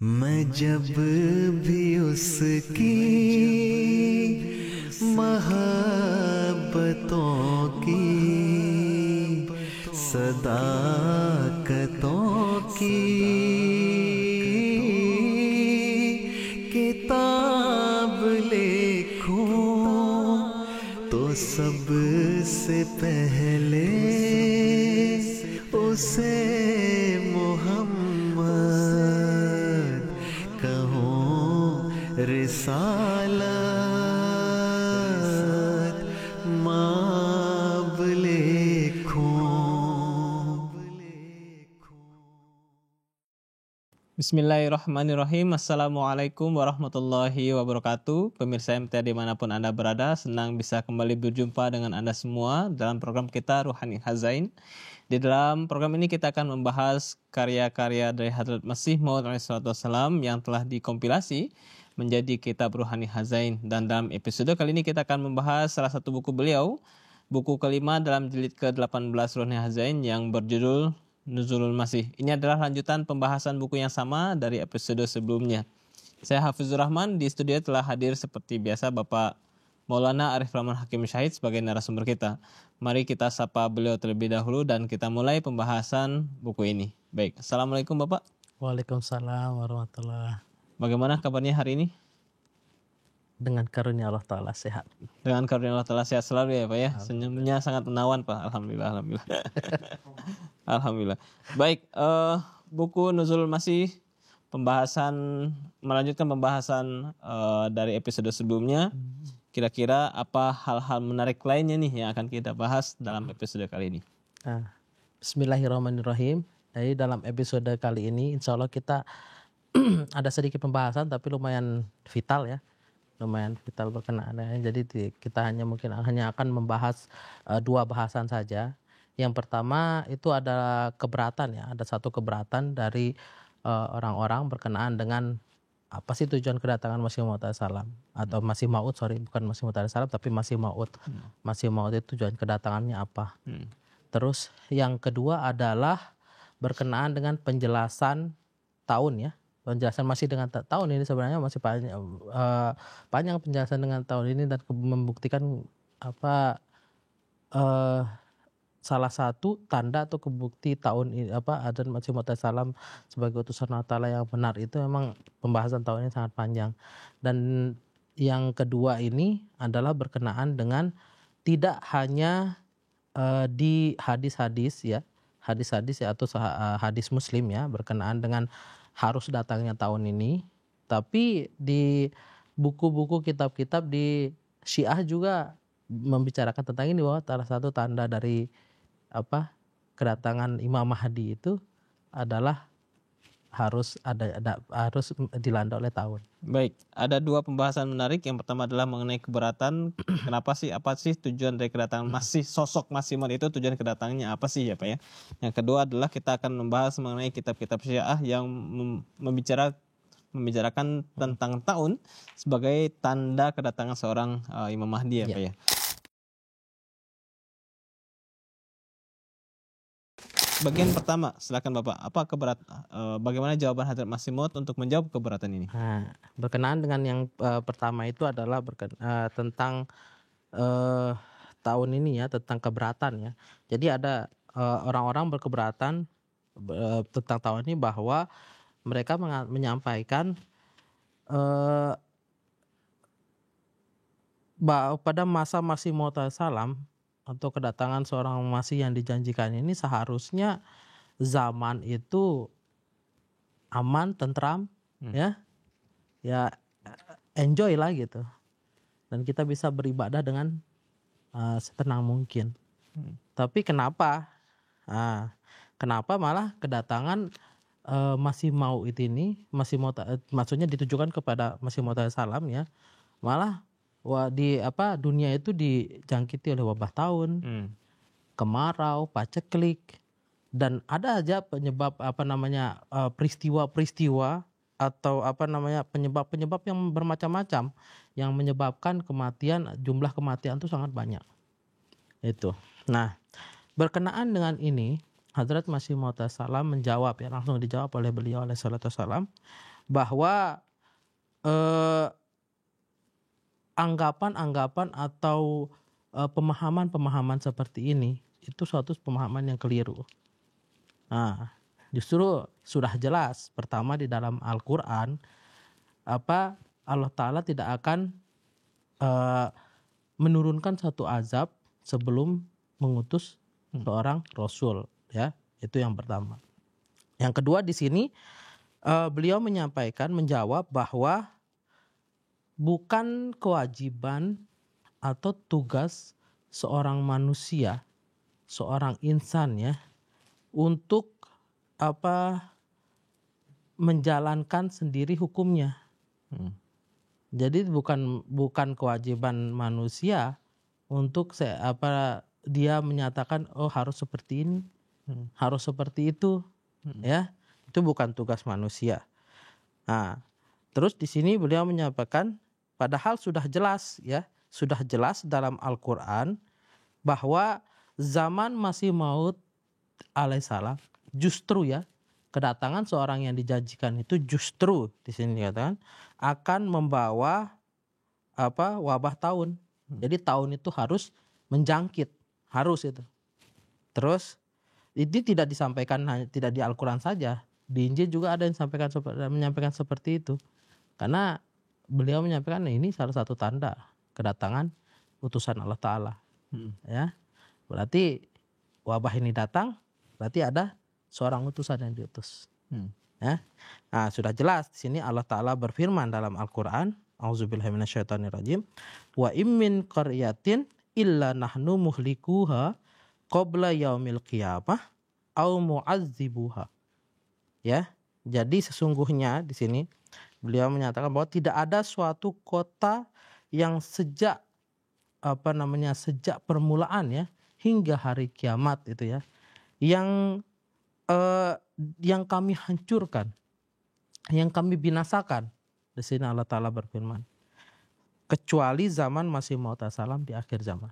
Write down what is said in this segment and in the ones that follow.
मैं जब भी उसकी मोहब्बतों की सदाकतों की किताब लिखूं तो सबसे पहले उसे मोहम्मद कहूं, रिसालत माब लिखूं। Bismillahirrahmanirrahim. Assalamualaikum warahmatullahi wabarakatuh. Pemirsa MTA dimanapun Anda berada, senang bisa kembali berjumpa dengan Anda semua dalam program kita Ruhani Hazain. Di dalam program ini kita akan membahas karya-karya dari Hadrat Masih Maud alaihissalam yang telah dikompilasi menjadi kitab Ruhani Hazain. Dan dalam episode kali ini kita akan membahas salah satu buku beliau, buku kelima dalam jilid ke-18 Ruhani Hazain yang berjudul Nuzulul Masih. Ini adalah lanjutan pembahasan buku yang sama dari episode sebelumnya. Saya Hafizur Rahman, di studio telah hadir seperti biasa Bapak Maulana Arif Rahman Hakim Syahid sebagai narasumber kita. Mari kita sapa beliau terlebih dahulu dan kita mulai pembahasan buku ini. Baik, Assalamualaikum Bapak. Waalaikumsalam warahmatullahi. Bagaimana kabarnya hari ini? Dengan karunia Allah Ta'ala sehat. Dengan karunia Allah Ta'ala sehat selalu ya Pak ya. Senyumnya sangat menawan Pak. Alhamdulillah. Alhamdulillah. Baik, buku Nuzulul Masih melanjutkan pembahasan dari episode sebelumnya. Kira-kira apa hal-hal menarik lainnya nih yang akan kita bahas dalam episode kali ini? Bismillahirrahmanirrahim. Jadi dalam episode kali ini insya Allah kita ada sedikit pembahasan tapi lumayan vital ya. Lumayan vital berkenaan. Jadi kita hanya akan membahas dua bahasan saja. Yang pertama itu ada keberatan ya, ada satu keberatan dari orang-orang berkenaan dengan apa sih tujuan kedatangan Masih Maud alaihissalam atau Masih Maud, bukan Masih Maud alaihissalam tapi Masih Maud. Masih Maud itu tujuan kedatangannya apa? Terus yang kedua adalah berkenaan dengan penjelasan tahun ya. Penjelasan masih dengan tahun ini sebenarnya masih panjang penjelasan dengan tahun ini dan membuktikan salah satu tanda atau kebukti tahun ini Hadrat Masih Maud alaihissalam sebagai utusan Allah Ta'ala yang benar itu memang pembahasan tahun ini sangat panjang. Dan yang kedua ini adalah berkenaan dengan tidak hanya di hadis-hadis ya atau hadis Muslim ya berkenaan dengan harus datangnya tahun ini, tapi di buku-buku kitab-kitab di Syiah juga membicarakan tentang ini bahwa salah satu tanda dari kedatangan Imam Mahdi itu adalah harus dilanda oleh tahun. Baik, ada dua pembahasan menarik. Yang pertama adalah mengenai keberatan. Apa sih tujuan dari kedatangan sosok Masih Maud itu, tujuan kedatangannya apa sih ya Pak ya? Yang kedua adalah kita akan membahas mengenai kitab-kitab Syiah yang membicarakan tentang tahun sebagai tanda kedatangan seorang Imam Mahdi ya Pak ya. Bagian pertama, silakan Bapak. Bagaimana jawaban Hadrat Masih Maud untuk menjawab keberatan ini? Berkenaan dengan yang pertama itu adalah tentang tahun ini ya, tentang keberatan ya. Jadi ada orang-orang berkeberatan tentang tahun ini bahwa mereka menyampaikan bahwa pada masa Masih Maud alaihissalam atau kedatangan seorang Masih yang dijanjikan ini seharusnya zaman itu aman, tentram, ya enjoy lah gitu, dan kita bisa beribadah dengan setenang mungkin. Tapi kenapa malah kedatangan Masih Maud ini, maksudnya ditujukan kepada Masih Maud alaihissalam ya, malah dunia itu dijangkiti oleh wabah tahun, kemarau, paceklik, dan ada aja penyebab peristiwa-peristiwa atau penyebab-penyebab yang bermacam-macam yang menyebabkan jumlah kematian itu sangat banyak. Itu. Nah, berkenaan dengan ini Hadrat Masih Maud alaihissalam menjawab ya, langsung dijawab oleh beliau alaihissalatu wassalam bahwa anggapan-anggapan atau pemahaman-pemahaman seperti ini itu suatu pemahaman yang keliru. Nah, justru sudah jelas pertama di dalam Al-Qur'an Allah Ta'ala tidak akan menurunkan satu azab sebelum mengutus seorang rasul, ya. Itu yang pertama. Yang kedua di sini beliau menjawab bahwa bukan kewajiban atau tugas seorang manusia, seorang insan ya, untuk menjalankan sendiri hukumnya. Jadi bukan kewajiban manusia untuk dia menyatakan harus seperti ini, harus seperti itu, ya. Itu bukan tugas manusia. Nah, terus di sini beliau menyampaikan padahal sudah jelas ya, sudah jelas dalam Al-Qur'an bahwa zaman Masih Maud alaihissalam justru ya, kedatangan seorang yang dijanjikan itu justru di sini dikatakan akan membawa wabah tahun. Jadi tahun itu harus menjangkit, harus itu. Terus ini tidak disampaikan tidak di Al-Qur'an saja, di Injil juga ada yang menyampaikan seperti itu. Karena beliau menyampaikan ini salah satu tanda kedatangan utusan Allah Ta'ala. Ya, berarti wabah ini datang, berarti ada seorang utusan yang diutus. Ya. Nah, sudah jelas di sini Allah Ta'ala berfirman dalam Al-Qur'an, A'udzubillahi minasyaitonirrajim, wa immin qaryatin illa nahnu muhlikuha qabla yaumil qiyamah au mu'azzibuha. Ya. Jadi sesungguhnya di sini beliau menyatakan bahwa tidak ada suatu kota yang sejak permulaan ya hingga hari kiamat itu ya yang kami hancurkan, yang kami binasakan. Di sini Allah Ta'ala berfirman, kecuali zaman Masih Maud alaihissalam di akhir zaman.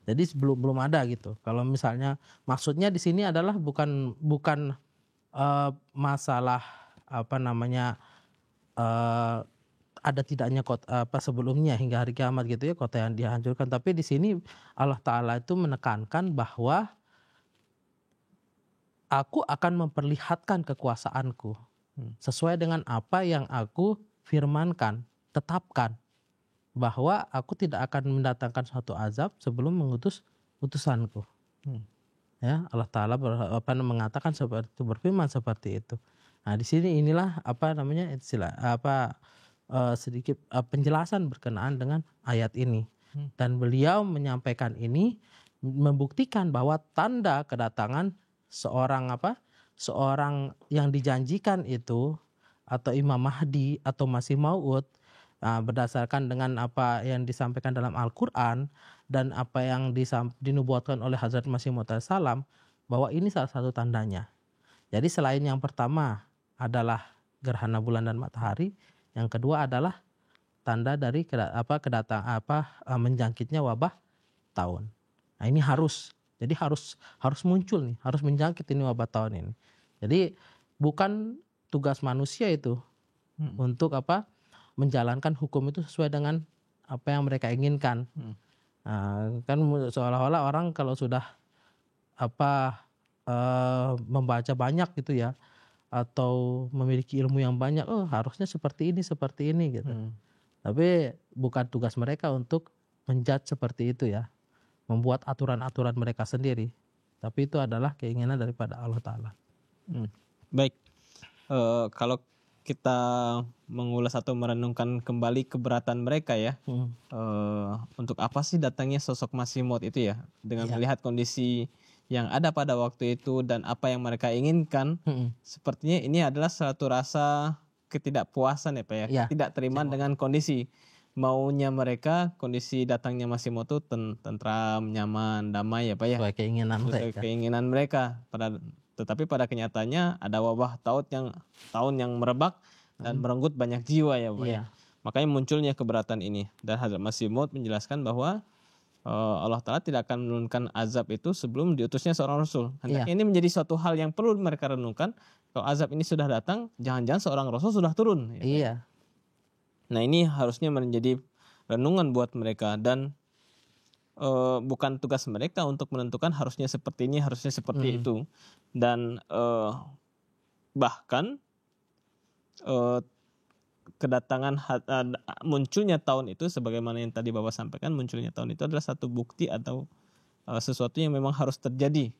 Jadi belum ada gitu. Kalau misalnya maksudnya di sini adalah bukan masalah ada tidaknya kota sebelumnya hingga hari kiamat gitu ya, kota yang dihancurkan. Tapi di sini Allah Ta'ala itu menekankan bahwa aku akan memperlihatkan kekuasaanku sesuai dengan apa yang aku firmankan, tetapkan bahwa aku tidak akan mendatangkan suatu azab sebelum mengutus utusanku. Ya, Allah Ta'ala mengatakan seperti itu, berfirman seperti itu. Nah, di sini inilah sedikit penjelasan berkenaan dengan ayat ini. Dan beliau menyampaikan ini membuktikan bahwa tanda kedatangan seorang yang dijanjikan itu atau Imam Mahdi atau Masih Maud berdasarkan dengan apa yang disampaikan dalam Al-Qur'an dan apa yang dinubuatkan oleh Hazrat Masih Maud alaihissalam, bahwa ini salah satu tandanya. Jadi selain yang pertama adalah gerhana bulan dan matahari, yang kedua adalah tanda dari menjangkitnya wabah tahun. Nah, ini harus muncul nih, harus menjangkit ini wabah tahun ini. Jadi bukan tugas manusia itu untuk menjalankan hukum itu sesuai dengan apa yang mereka inginkan. Kan seolah-olah orang kalau sudah membaca banyak gitu ya, atau memiliki ilmu yang banyak, harusnya seperti ini gitu. Tapi bukan tugas mereka untuk menjudge seperti itu ya, membuat aturan-aturan mereka sendiri. Tapi itu adalah keinginan daripada Allah Ta'ala. Baik, kalau kita mengulas atau merenungkan kembali keberatan mereka ya, untuk apa sih datangnya sosok Masih Maud itu ya, dengan melihat kondisi yang ada pada waktu itu dan apa yang mereka inginkan, sepertinya ini adalah suatu rasa ketidakpuasan ya Pak ya, tidak terima dengan kondisi maunya mereka. Kondisi datangnya Masih Maud itu tentram, nyaman, damai ya Pak ya, keinginan mereka. Tetapi pada kenyataannya ada wabah tahun yang merebak dan merenggut banyak jiwa ya Pak ya. Makanya munculnya keberatan ini. Dan Hazrat Masih Maud menjelaskan bahwa Allah Ta'ala tidak akan menurunkan azab itu sebelum diutusnya seorang rasul. Iya. Ini menjadi suatu hal yang perlu mereka renungkan. Kalau azab ini sudah datang, jangan-jangan seorang rasul sudah turun. Ya. Iya. Nah ini harusnya menjadi renungan buat mereka, dan bukan tugas mereka untuk menentukan harusnya seperti ini, harusnya seperti itu. Dan bahkan kedatangan munculnya tahun itu, sebagaimana yang tadi Bapak sampaikan, munculnya tahun itu adalah satu bukti atau sesuatu yang memang harus terjadi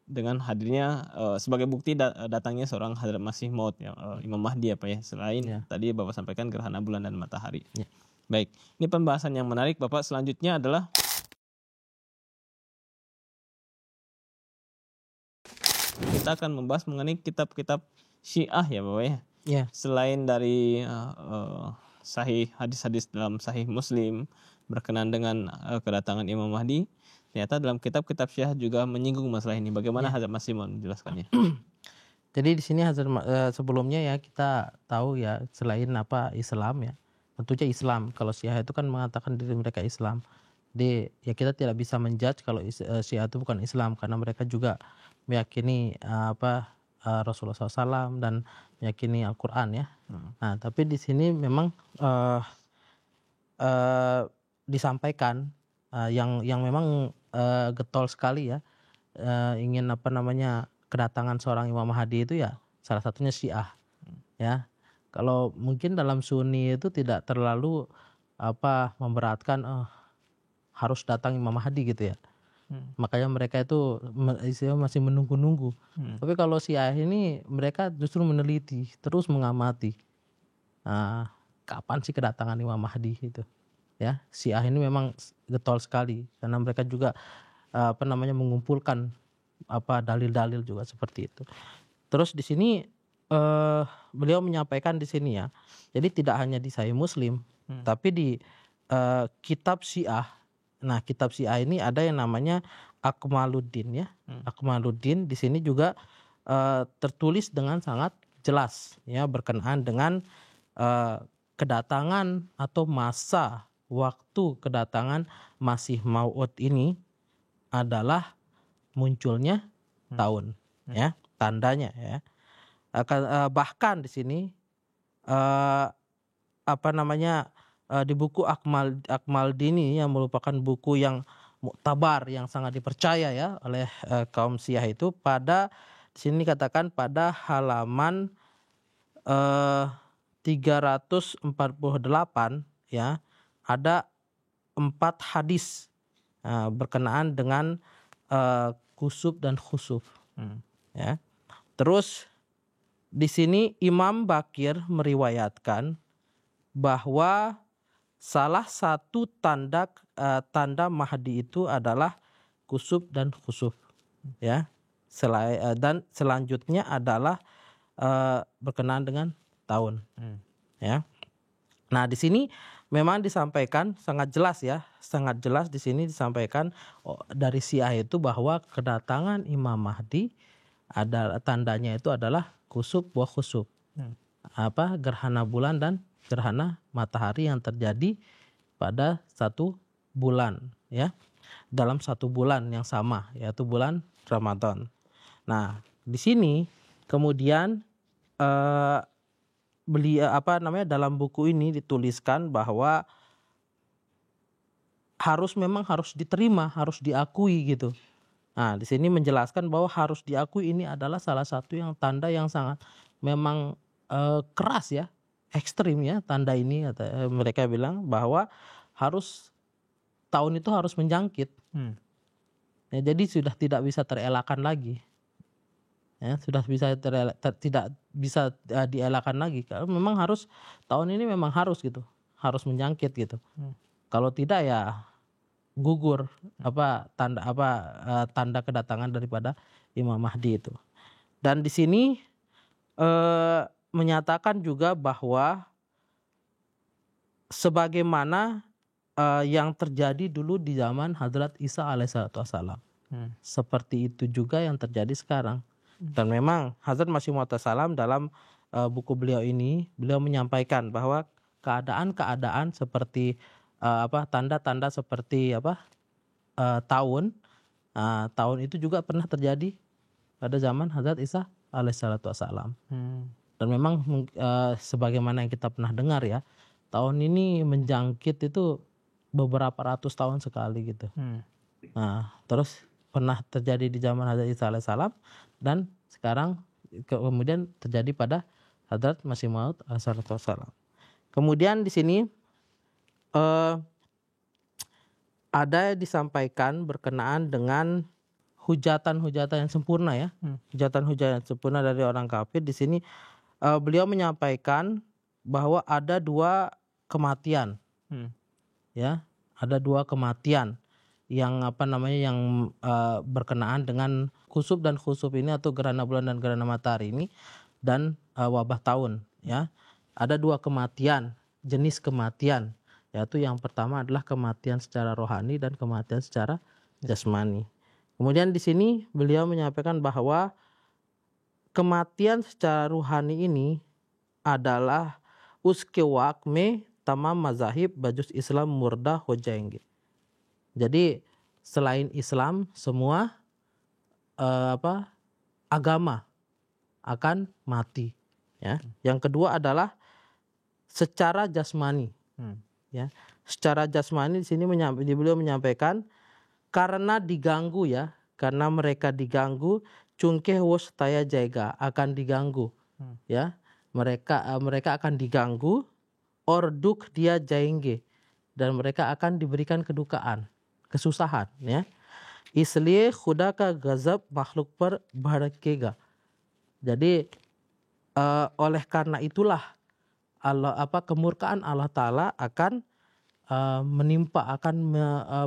dengan hadirnya sebagai bukti datangnya seorang Hadrat Masih Maud, ya, Imam Mahdi apa ya, selain tadi Bapak sampaikan gerhana bulan dan matahari. Baik, ini pembahasan yang menarik Bapak. Selanjutnya adalah kita akan membahas mengenai kitab-kitab Syiah ya Bapak ya. Iya. Selain dari sahih hadis-hadis dalam Sahih Muslim berkenaan dengan kedatangan Imam Mahdi, ternyata dalam kitab-kitab Syiah juga menyinggung masalah ini. Bagaimana Hazrat Masih mau menjelaskannya? Jadi di sini sebelumnya ya kita tahu ya, selain Islam ya, tentunya Islam. Kalau Syiah itu kan mengatakan diri mereka Islam. Jadi ya kita tidak bisa menjudge kalau Syiah itu bukan Islam, karena mereka juga meyakini Rasulullah SAW dan meyakini Al-Quran ya. Nah, tapi di sini memang disampaikan yang memang getol sekali ya, ingin kedatangan seorang Imam Mahdi itu ya salah satunya Syiah ya. Kalau mungkin dalam Sunni itu tidak terlalu memberatkan harus datang Imam Mahdi gitu ya. Makanya mereka itu masih menunggu-nunggu. Tapi kalau Syiah ini mereka justru meneliti, terus mengamati. Kapan sih kedatangan Imam Mahdi itu? Ya, Syiah ini memang getol sekali karena mereka juga mengumpulkan dalil-dalil juga seperti itu. Terus di sini beliau menyampaikan di sini ya. Jadi tidak hanya di Sahih Muslim, tapi di kitab Syiah. Nah, kitab Syiah ini ada yang namanya Akmaluddin ya. Akmaluddin di sini juga tertulis dengan sangat jelas ya, berkenaan dengan kedatangan atau masa waktu kedatangan Masih Maud ini adalah munculnya tahun ya, tandanya ya. Bahkan di sini di buku Akmaldini yang merupakan buku yang muktabar, yang sangat dipercaya ya oleh kaum Syiah itu, pada di sini dikatakan pada halaman 348 ya, ada 4 hadis berkenaan dengan kusuf dan khusuf ya. Terus di sini Imam Bakir meriwayatkan bahwa salah satu tanda Mahdi itu adalah kusuf dan khusuf ya. Dan selanjutnya adalah berkenaan dengan tahun ya. Nah, di sini memang disampaikan sangat jelas ya, sangat jelas di sini disampaikan dari Syiah itu bahwa kedatangan Imam Mahdi adalah tandanya itu adalah kusuf wa khusuf. Gerhana bulan dan gerhana matahari yang terjadi pada satu bulan ya, dalam satu bulan yang sama, yaitu bulan Ramadan. Nah, di sini kemudian dalam buku ini dituliskan bahwa memang harus diterima, harus diakui gitu. Nah, di sini menjelaskan bahwa harus diakui ini adalah salah satu yang tanda yang sangat memang keras ya, ekstrim ya tanda ini. Mereka bilang bahwa tahun itu harus menjangkit. Ya, jadi sudah tidak bisa terelakkan lagi. Ya, sudah tidak bisa dielakkan lagi. Kalau memang harus tahun ini memang harus gitu, harus menjangkit gitu. Kalau tidak ya gugur tanda kedatangan daripada Imam Mahdi itu. Dan di sini menyatakan juga bahwa sebagaimana yang terjadi dulu di zaman Hadrat Isa alaihissalam, seperti itu juga yang terjadi sekarang. Dan memang Hazrat Masih Maud salam dalam buku beliau ini, beliau menyampaikan bahwa keadaan-keadaan seperti tanda-tanda seperti tahun. Tahun itu juga pernah terjadi pada zaman Hazrat Isa alaihissalatu wassalam. Dan memang sebagaimana yang kita pernah dengar ya, tahun ini menjangkit itu beberapa ratus tahun sekali gitu. Nah, terus pernah terjadi di zaman Hazrat Isa alaihissalam dan sekarang kemudian terjadi pada Hazrat Masih Maud alaihissalatu wassalam. Kemudian di sini ada disampaikan berkenaan dengan hujatan-hujatan yang sempurna ya. Hujatan-hujatan yang sempurna dari orang kafir. Di sini beliau menyampaikan bahwa ada 2 kematian. Ya, ada 2 kematian yang yang berkenaan dengan kusuf dan khusuf ini atau gerhana bulan dan gerhana matahari ini dan wabah tahun ya. Ada 2 kematian, jenis kematian, yaitu yang pertama adalah kematian secara rohani dan kematian secara jasmani. Kemudian di sini beliau menyampaikan bahwa kematian secara rohani ini adalah uske wakme tamam mazahib bajus Islam murda ho jayenge. Jadi selain Islam semua agama akan mati ya. Yang kedua adalah secara jasmani. Ya, secara jasmani di sini beliau menyampaikan karena diganggu ya, karena mereka diganggu, cungkeh wos taya jaga akan diganggu, ya, mereka akan diganggu, orduk dia jaingge dan mereka akan diberikan kedukaan, kesusahan, ya. Isliye khuda ka gazab makhluk per bharakega. Jadi oleh karena itulah kemurkaan Allah Ta'ala akan menimpa, akan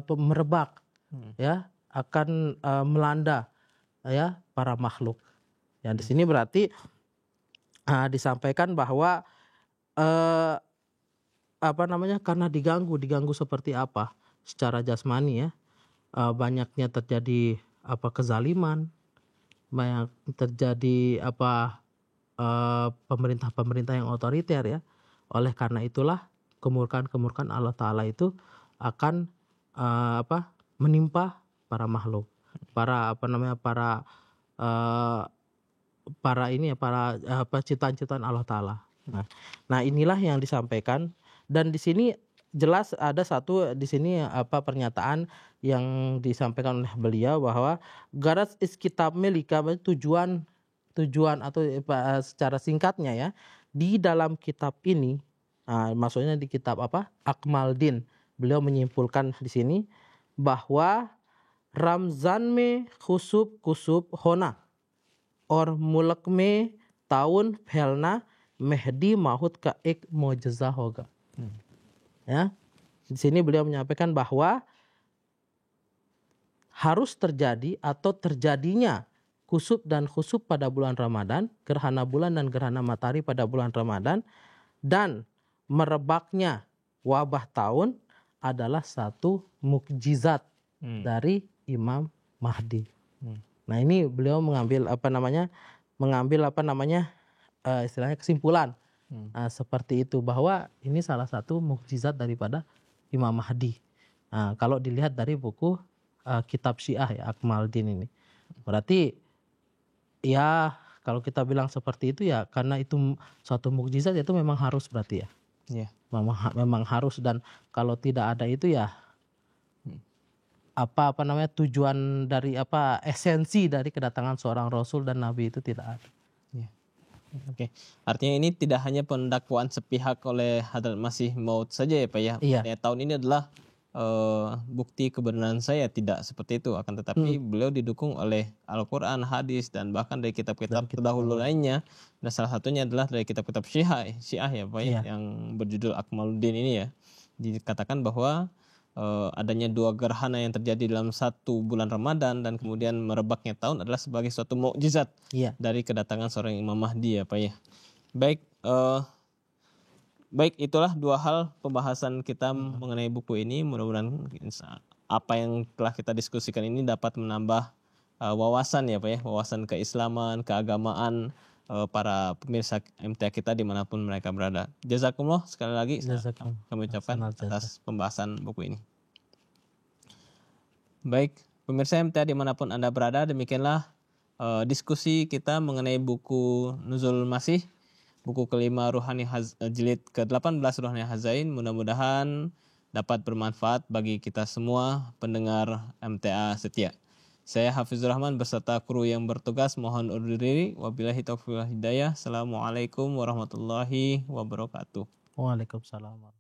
merebak, ya, akan melanda ya para makhluk. Ya, di sini berarti disampaikan bahwa karena diganggu seperti apa secara jasmani ya, banyaknya terjadi kezaliman, banyak terjadi pemerintah-pemerintah yang otoriter ya. Oleh karena itulah kemurkaan Allah Ta'ala itu akan menimpa para makhluk, para ciptaan-ciptaan Allah Ta'ala. Nah inilah yang disampaikan, dan di sini jelas ada satu di sini pernyataan yang disampaikan oleh beliau bahwa garas kitab melika, tujuan atau secara singkatnya ya, di dalam kitab ini, maksudnya di kitab Akmal Din, beliau menyimpulkan di sini bahwa Ramzan me khusub hona or mulak me tahun phelna Mehdi mahut ka ek mojza hoga. Ya, di sini beliau menyampaikan bahwa harus terjadi atau terjadinya kusuf dan khusuf pada bulan Ramadan, gerhana bulan dan gerhana matahari pada bulan Ramadan, dan merebaknya wabah tahun adalah satu mukjizat dari Imam Mahdi. Nah ini beliau mengambil istilahnya kesimpulan seperti itu, bahwa ini salah satu mukjizat daripada Imam Mahdi. Nah, kalau dilihat dari buku kitab Syiah ya, Akmal Din ini, berarti ya kalau kita bilang seperti itu ya karena itu suatu mukjizat, itu memang harus berarti ya. Yeah. Memang harus, dan kalau tidak ada itu ya tujuan dari esensi dari kedatangan seorang Rasul dan Nabi itu tidak ada. Yeah. Oke. Artinya ini tidak hanya pendakwaan sepihak oleh Hadrat Masih Maud saja ya Pak ya. Iya. Tahun ini adalah bukti kebenaran saya, tidak seperti itu, akan tetapi beliau didukung oleh Al-Quran, hadis, dan bahkan dari kitab-kitab terdahulu lainnya. Dan salah satunya adalah dari kitab-kitab Syiah ya Pak ya, yang berjudul Akmaluddin ini ya. Dikatakan bahwa adanya 2 gerhana yang terjadi dalam 1 bulan Ramadan dan kemudian merebaknya tahun adalah sebagai suatu mukjizat dari kedatangan seorang Imam Mahdi ya Pak ya. Baik, itulah 2 hal pembahasan kita mengenai buku ini. Mudah-mudahan apa yang telah kita diskusikan ini dapat menambah wawasan ya Pak ya, wawasan keislaman, keagamaan para pemirsa MTA kita dimanapun mereka berada. Jazakumullah sekali lagi kami ucapkan atas pembahasan buku ini. Baik, pemirsa MTA dimanapun Anda berada, demikianlah diskusi kita mengenai buku Nuzul Masih, buku kelima jilid ke-18 Ruhani Hazain. Mudah-mudahan dapat bermanfaat bagi kita semua pendengar MTA setia. Saya Hafizur Rahman beserta kru yang bertugas mohon undur diri. Wabillahi taufiq wal hidayah. Assalamualaikum warahmatullahi wabarakatuh. Waalaikumsalam.